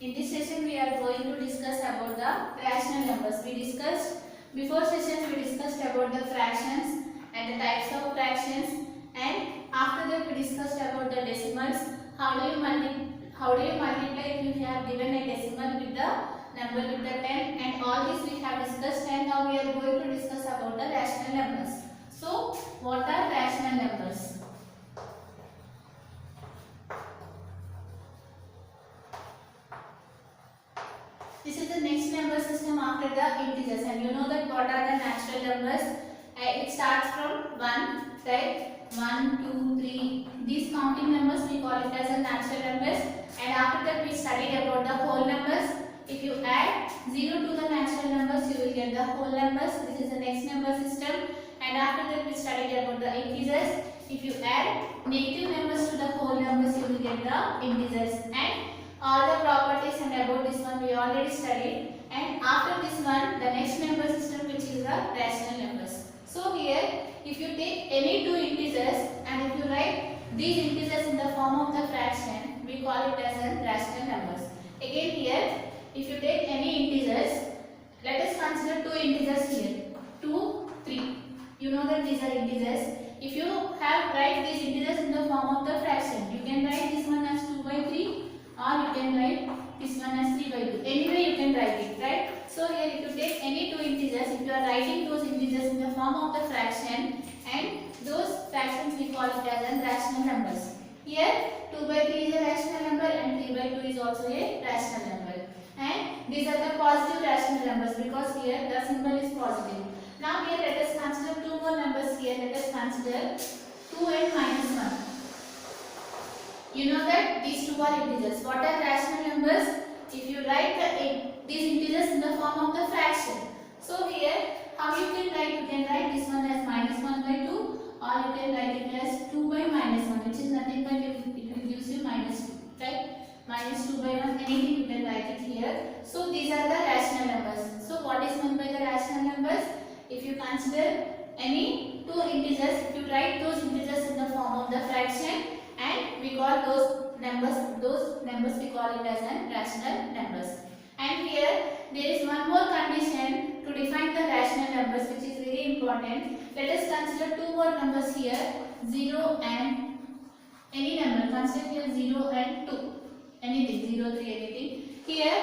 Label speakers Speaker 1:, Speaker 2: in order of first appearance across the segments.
Speaker 1: In this session, we are going to discuss about the rational numbers. We discussed before session. We discussed about the fractions and the types of fractions, and after that we discussed about the decimals. How do you multiply if you have given a decimal with the number with the 10, and all this we have discussed. And now we are going to discuss about the rational numbers. So, what are rational numbers? This is the next number system after the integers, and you know that what are the natural numbers? It starts from 1, right? 1, 2, 3. These counting numbers we call it as a natural numbers, and after that we studied about the whole numbers. If you add 0 to the natural numbers, you will get the whole numbers. This is the next number system, and after that we studied about the integers. If you add negative numbers to the whole numbers, you will get the integers, and all the properties and about this one we already studied. And after this one, the next number system, which is the rational numbers. So here, if you take any two integers and if you write these integers in the form of the fraction, we call it as a rational numbers. Again here, if you take any integers, let us consider two integers here, 2, 3. You know that these are integers. If you have write these integers in the form of the fraction, you can write this one as 2 by 3. Or you can write this one as 3 by 2. Anyway you can write it, right? So here if you take any two integers, if you are writing those integers in the form of the fraction, and those fractions we call it as rational numbers. Here 2 by 3 is a rational number and 3 by 2 is also a rational number. And these are the positive rational numbers because here the symbol is positive. Now here let us consider two more numbers here. Let us consider 2 and minus 1. You know that these two are integers. What are rational numbers? If you write these integers in the form of the fraction. So here, how you can write? You can write this one as minus 1 by 2, or you can write it as 2 by minus 1, which is nothing but it will give you minus 2, right? Minus 2 by 1, anything you can write it here. So these are the rational numbers. So what is meant by the rational numbers? If you consider any two integers, if you write those integers in the form of the fraction, and we call those numbers we call it as rational numbers. And here there is one more condition to define the rational numbers, which is very important. Let us consider two more numbers here, 0 and any number. Consider here 0 and 2, anything, 0, 3, anything. Here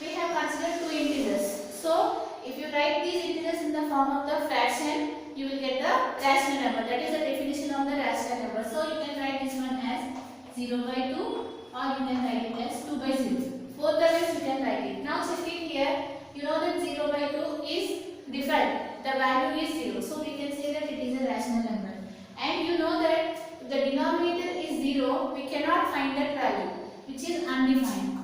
Speaker 1: we have considered two integers. So if you write these integers in the form of the fraction, you will get the rational number. That is the definition of the rational number. So you can write this one as 0 by 2, or you can write it as 2 by 0. Both the ways you can write it. Now checking here, you know that 0 by 2 is different. The value is 0. So we can say that it is a rational number. And you know that the denominator is 0. We cannot find that value, which is undefined.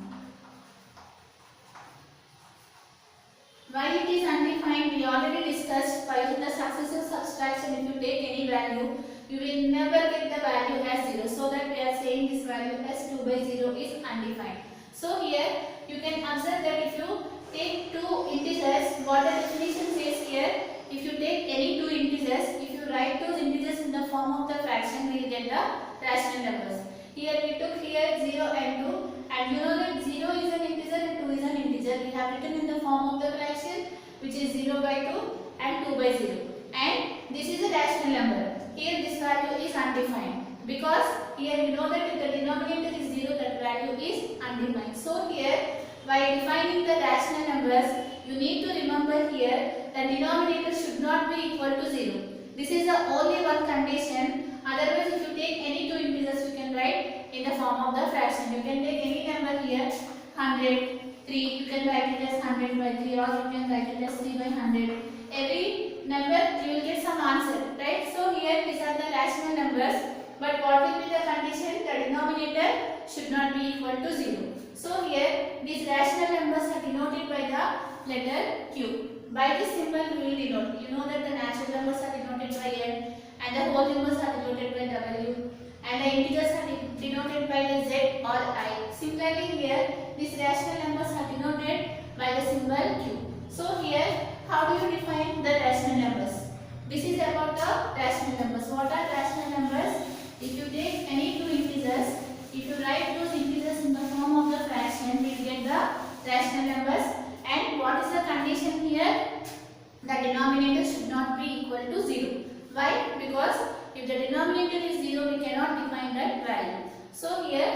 Speaker 1: Why it is undefined, we already discussed. By the successive subtraction, if you take any value, you will never get the value as 0. So that we are saying this value as 2 by 0 is undefined. So here you can observe that if you take two integers, what the definition says here, if you take any two integers, if you write those integers in the form of the fraction, we will get the rational numbers. Here we took here 0 and 2, and you know that 0 is an integer and 2 is an integer. We have written in the form of the fraction, which is 0 by 2 and 2 by 0. And this is a rational number. Here this value is undefined because here you know that if the denominator is 0, that value is undefined. So here, by defining the rational numbers, you need to remember here the denominator should not be equal to 0. This is the only one condition. Otherwise, if you take any two integers, you can write in the form of the fraction. You can take any number here, 100, 3, you can write it as 100 by 3, or you can write it as 3 by 100. Every number you will get some answer, right? So here these are the rational numbers, but what will be the condition? The denominator should not be equal to 0. So here these rational numbers are denoted by the letter Q. By this symbol we will denote. You know that the natural numbers are denoted by N, and the whole numbers are denoted by W, and the integers are denoted by the Z or I. Similarly here, these rational numbers are denoted by the symbol Q. So here, how do you define the rational numbers? This is about the rational numbers. What are rational numbers? If you take any two integers, if you write those integers in the form of the fraction, then we will get the rational numbers. And what is the condition here? The denominator should not be equal to 0. Why? Because if the denominator is 0, we cannot define that value. So here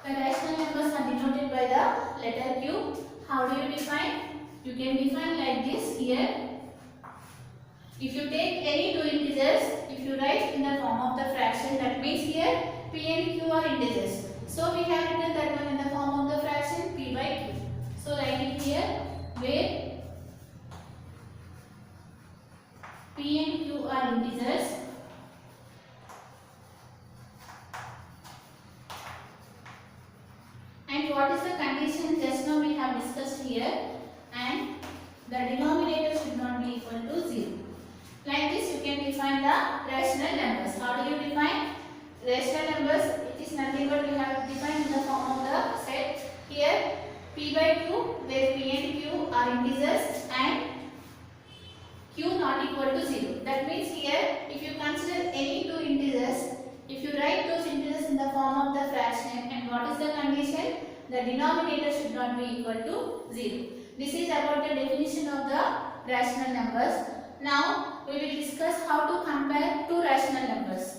Speaker 1: the rational numbers are denoted by the letter Q. How do you define? You can define like this here. If you take any two integers, if you write in the form of the fraction, that means here P and Q are integers. So we have written that one in the form of the fraction P by Q. So write it here where P and Q are integers. And what is the condition? Just now we have discussed here. And the denominator should not be equal to 0. Like this you can define the rational numbers. How do you define rational numbers? It is nothing but we have defined in the form of the set. Here P by Q, where P and Q are integers and Q not equal to 0. That means here if you consider any two integers, if you write those integers in the form of the fraction, and what is the condition? The denominator should not be equal to 0. This is about the definition of the rational numbers. Now we will discuss how to compare two rational numbers.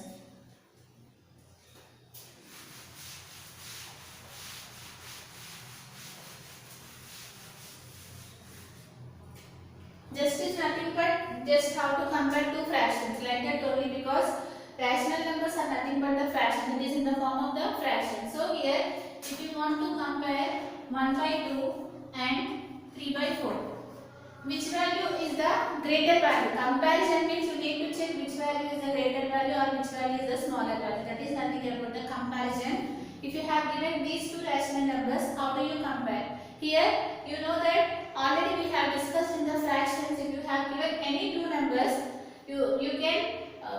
Speaker 1: Just is nothing but just how to compare two fractions, like that only, because rational numbers are nothing but the fraction. It is in the form of the fraction. So here if you want to compare 1 by 2 and 3 by 4, which value is the greater value? Comparison means you need to check which value is the greater value or which value is the smaller value. That is nothing about the comparison. If you have given these two rational numbers, how do you compare? Here you know that already we have discussed in the fractions. If you have given any two numbers, you can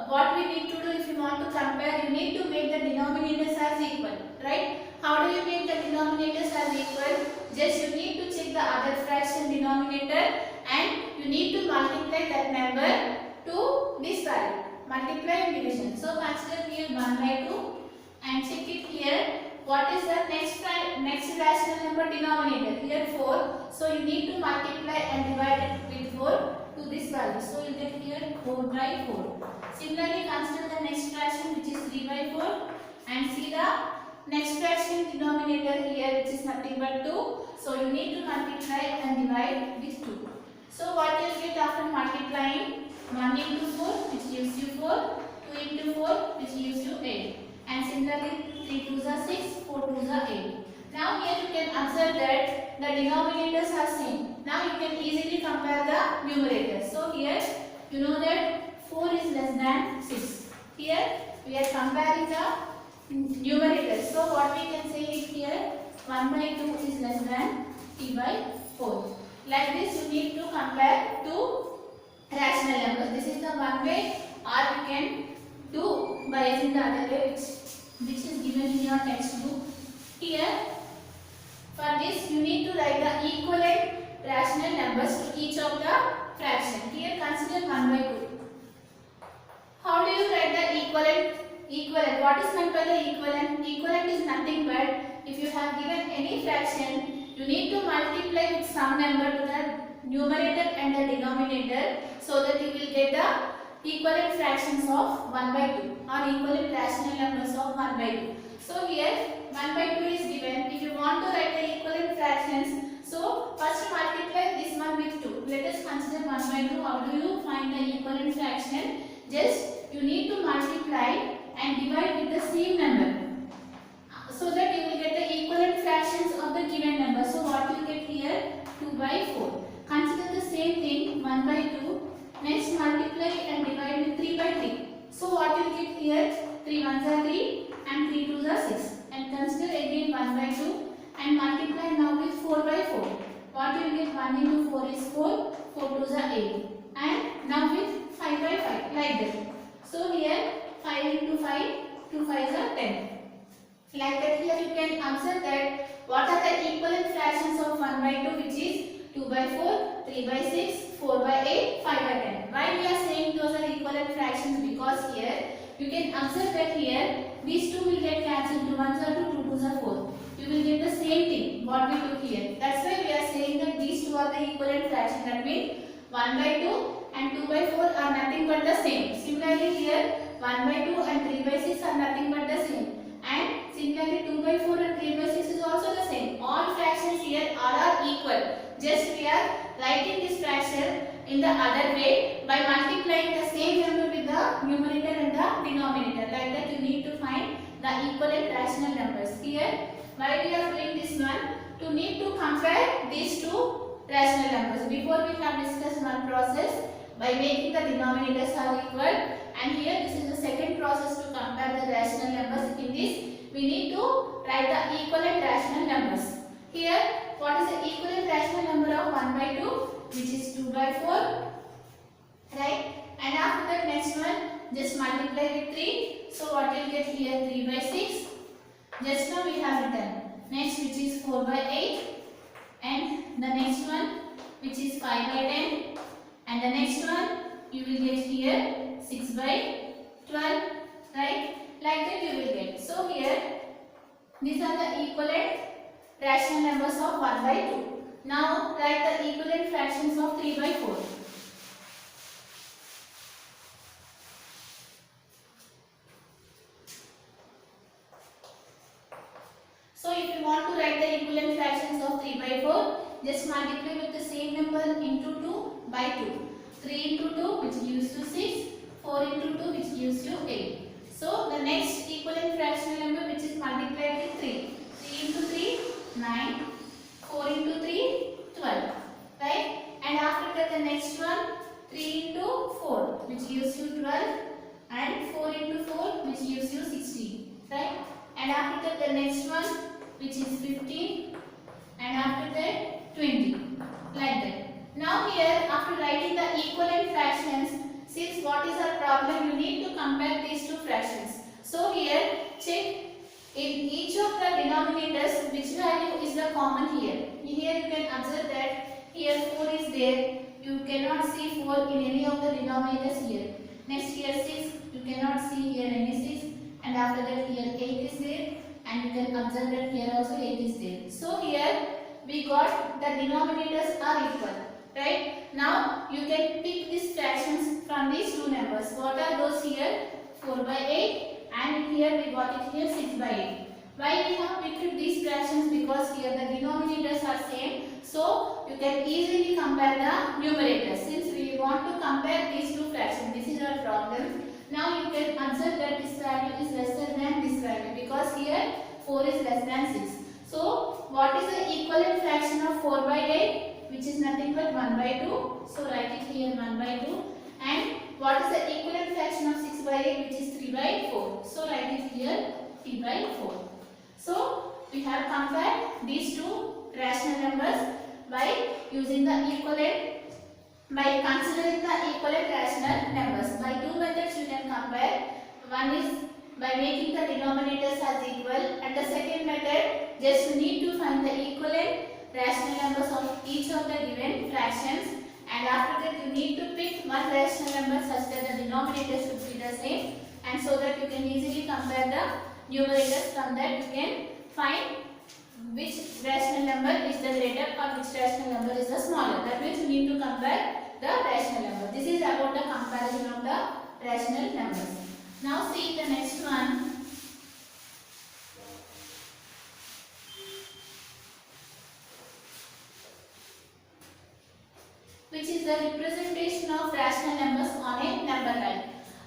Speaker 1: what we need to do if you want to compare, you need to make the denominators as equal, right? How do you make the denominators as equal? Just you need to check the other fraction denominator and you need to multiply that number to this value. Multiply and division. So consider here 1 by 2 and check it here. What is the next rational number denominator? Here 4. So you need to multiply and divide it with 4 to this value. So you get here 4 by 4. Similarly consider the next fraction, which is 3 by 4, and see the next fraction denominator here, which is nothing but 2. So you need to multiply and divide with 2. So what you get after multiplying? 1 into 4, which gives you 4, 2 into 4, which gives you 8. And similarly 3 2s are 6, 4 2s are 8. Now here you can observe that the denominators are same. Now you can easily compare the numerators. So here you know that 4 is less than 6. Here we are comparing the numerators. So what we can say is here 1 by 2 is less than 3 by 4. Like this you need to compare two rational numbers. This is the one way, or you can do by using the other way, which is given in your textbook. Here for this you need to write the equivalent rational numbers to each of the fraction. Here consider 1 by 2. How do you write the equivalent? What is meant by the equivalent? Equivalent is nothing but if you have given any fraction, you need to multiply with some number to the numerator and the denominator, so that you will get the equivalent fractions of 1 by 2 or equivalent rational numbers of 1 by 2. So here 1 by 2 is given. If you want to write the equivalent fractions, so first multiply this one with 2. Let us consider 1 by 2. How do you find the equivalent fraction? Just you need to multiply and divide with the same number, so that you will get the equivalent fractions of the given number. So what you get here? 2 by 4. Consider the same thing, 1 by 2. Next multiply and divide with 3 by 3. So what you get here? 3 1s are 3 and 3 2s are 6. And consider again 1 by 2 and multiply now with 4 by 4. What you get? 1 into 4 is 4, 4 2s are 8. And now with 5 by 5, like that. So here 5 into 5, 2 5s are 10. Like that, here you can observe that what are the equivalent fractions of 1 by 2, which is 2 by 4, 3 by 6, 4 by 8, 5 by 10. Why we are saying those are equivalent fractions? Because here you can observe that here these two will get cancelled. 2 1s are 2, 2 2s are 4. You will get the same thing. mean 1 by 2 and 2 by 4 are nothing but the same. Similarly here 1 by 2 and 3 by 6 are nothing but the same. And similarly 2 by 4 and 3 by 6 is also the same. All fractions here are equal. Just we are writing this fraction in the other way by multiplying the same number with the numerator and the denominator. Like that you need to find the equivalent rational numbers. Here why we are doing this one? To need to compare these two rational numbers. Before we have discussed one process by making the denominators are equal, and here this is the second process to compare the rational numbers. In this we need to write the equivalent rational numbers. Here what is the equivalent rational number of 1 by 2, which is 2 by 4, right? And after that next one just multiply with 3. So what you get here 3 by 6. Just now we have written. Next which is 4 by 8, and the next one which is 5 by 10, and the next one you will get here 6 by 12, right? Like that you will get. So here these are the equivalent rational numbers of 1 by 2. Now write the equivalent fractions of 3 by 4. So if you want to write the equivalent fractions of 3 by 4, just multiply with the same number into 2 by 2. 3 into 2 which gives you 6, 4 into 2 which gives you 8. So the next equivalent fractional number which is multiplied with 3. 3 into 3, 9, 4 into 3, 12, right? And after that the next one 3 into 4 which gives you 12, and 4 into 4 which gives you 16, right? And after that the next one which is 15, and after that 20, like that. Now here after writing the equivalent fractions, since what is our problem, you need to compare these two fractions. So here check in each of the denominators which value is the common here. Here you can observe that here 4 is there. You cannot see 4 in any of the denominators here. Next here 6, you cannot see here any 6. And after that here 8 is there, and you can observe that here also 8 is there. So here we got the denominators are equal, right? Now you can pick these fractions from these two numbers. What are those here? 4 by 8, and here we got it here 6 by 8. Why we have picked these fractions? Because here the denominators are same, so you can easily compare the numerators. Since we want to compare these two fractions, this is our problem. Now you can observe that this value is lesser than this value, because here 4 is less than 6. So what is the equivalent fraction of 4 by 8, which is nothing but 1 by 2. So write it here 1 by 2. And what is the equivalent fraction of 6 by 8, which is 3 by 4. So write it here 3 by 4. So we have compared these two rational numbers by using the equivalent, by considering the equivalent rational numbers. By two methods you can compare. One is by making the denominators as equal, and the second method just you need to find the equivalent rational numbers of each of the given fractions, and after that you need to pick one rational number such that the denominator should be the same, and so that you can easily compare the numerators. From that you can find which rational number is the greater or which rational number is the smaller. That means you need to compare the rational number. This is about the comparison of the rational numbers. Now see the next one. Which is the representation of rational numbers on a number line.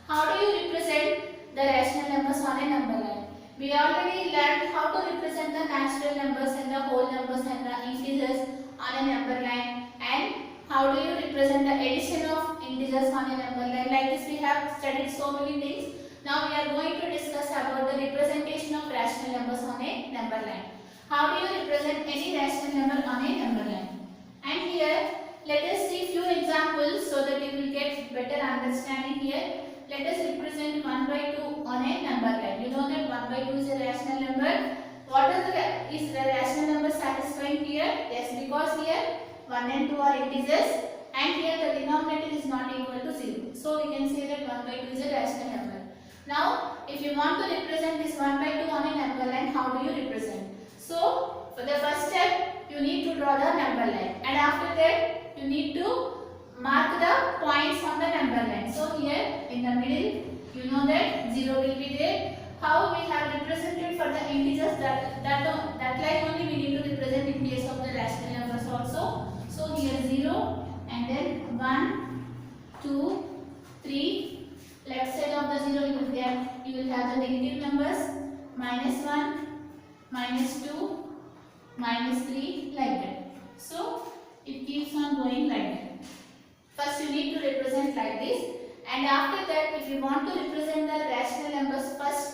Speaker 1: How do you represent the rational numbers on a number line? We already learned how to represent the natural numbers and the whole numbers and the integers on a number line, and how do you represent the addition of integers on a number line. Like this we have studied so many things. Now we are going to discuss about the representation of rational numbers on a number line. How do you represent any rational number on a number line? And here let us see few examples so that you will get better understanding here. Let us represent 1 by 2 on a number line. You know that 1 by 2 is a rational number. What is the rational number satisfying here? Yes, because here 1 and 2 are integers, and here the denominator is not equal to 0. So we can say that 1 by 2 is a rational number. Now if you want to represent this 1 by 2 on a number line, how do you represent? So for the first step you need to draw the number line, and after that you need to mark the points on the number line. So here in the middle, you know that 0 will be there. How we have represented for the integers, that like only we need to represent in case of the rational numbers also. So here 0 and then 1, 2, 3. Left side of the 0 you will have the negative numbers -1, -2, -3 like that. So it keeps on going like that. First you need to represent like this, and after that if you want to represent the rational numbers, first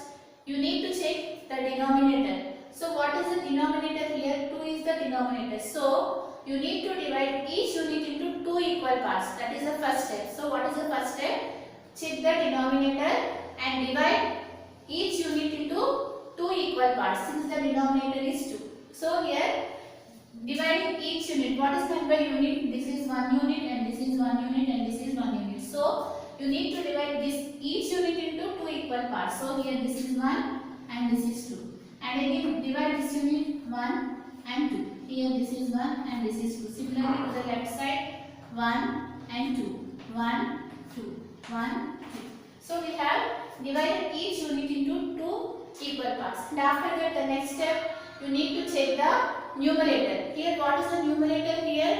Speaker 1: you need to check the denominator. So what is the denominator here? 2 is the denominator. So you need to divide each unit into 2 equal parts. That is the first step. So what is the first step? Check the denominator and divide each unit into 2 equal parts, since the denominator is 2. So here dividing each unit, what is meant by unit? This is 1 unit and this is 1 unit and this is 1 unit. So you need to divide each unit into 2 equal parts. So here this is 1 and this is 2. And again divide this unit 1 and 2. Here this is 1 and this is 2. Similarly to the left side, 1 and 2. 1, 2, 1, 2. So we have divided each unit into 2 equal parts. And after that, the next step, you need to check the numerator. Here what is the numerator here?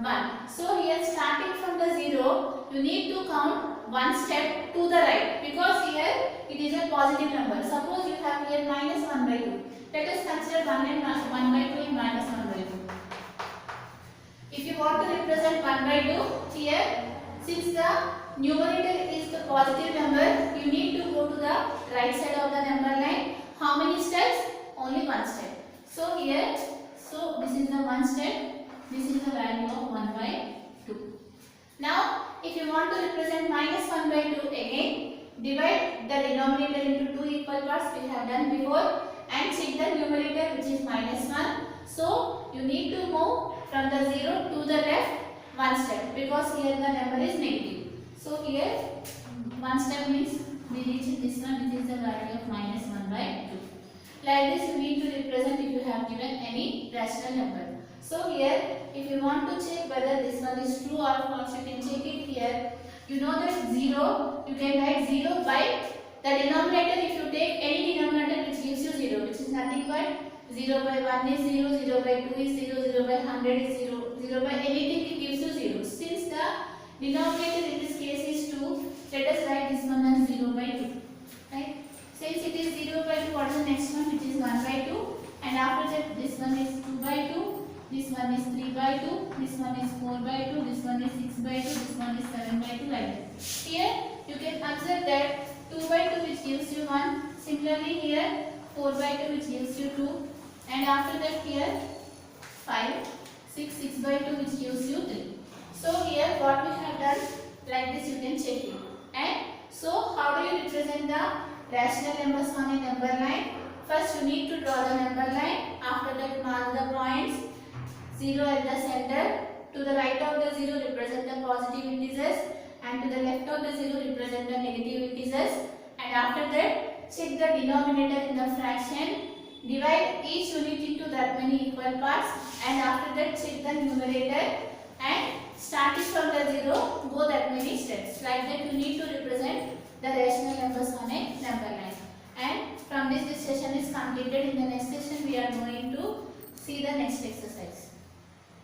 Speaker 1: 1. So here starting from the 0, you need to count one step to the right, because here it is a positive number. Suppose you have here -1/2. Let us consider 1 and 1/2 and -1/2. If you want to represent 1/2 here, since the numerator is the positive number, you need to go to the right side of the number line. How many steps? Only one step. So here, this is the one step. This is the value of 1/2. Now, if you want to represent -1/2 again, divide the denominator into 2 equal parts. We have done before, and check the numerator, which is -1. So you need to move from the 0 to the left one step, because here the number is negative. So here one step means we reach this one, which is the value of -1/2. Like this you need to represent if you have given any rational number. So here if you want to check whether this one is true or false, you can check it here. You know that 0, you can write 0 by the denominator. If you take any denominator which gives you 0, which is nothing but 0/1 is 0, 0/2 is 0, 0/100 is 0, 0 by anything it gives you 0. Since the denominator in this case is 2, let us write this one as 0/2. Right? Since it is 0/2, what is the next one, which is 1/2, and after that this one is 2/2, this one is 3/2, this one is 4/2, this one is 6/2, this one is 7/2, like that. Here you can observe that 2/2 which gives you 1, similarly here 4/2 which gives you 2, and after that here 5, 6, 6/2 which gives you 3. So here what we have done, like this you can check it. And so how do you represent the rational numbers on a number line? First you need to draw the number line. After that mark the points. 0 at the center. To the right of the 0 represent the positive integers, and to the left of the 0 represent the negative integers. And after that check the denominator in the fraction. Divide each unit into that many equal parts, and after that check the numerator, and starting from the 0 go that many steps. Like that you need to represent the rational numbers on a number line. And from this session is completed. In the next session we are going to see the next exercise.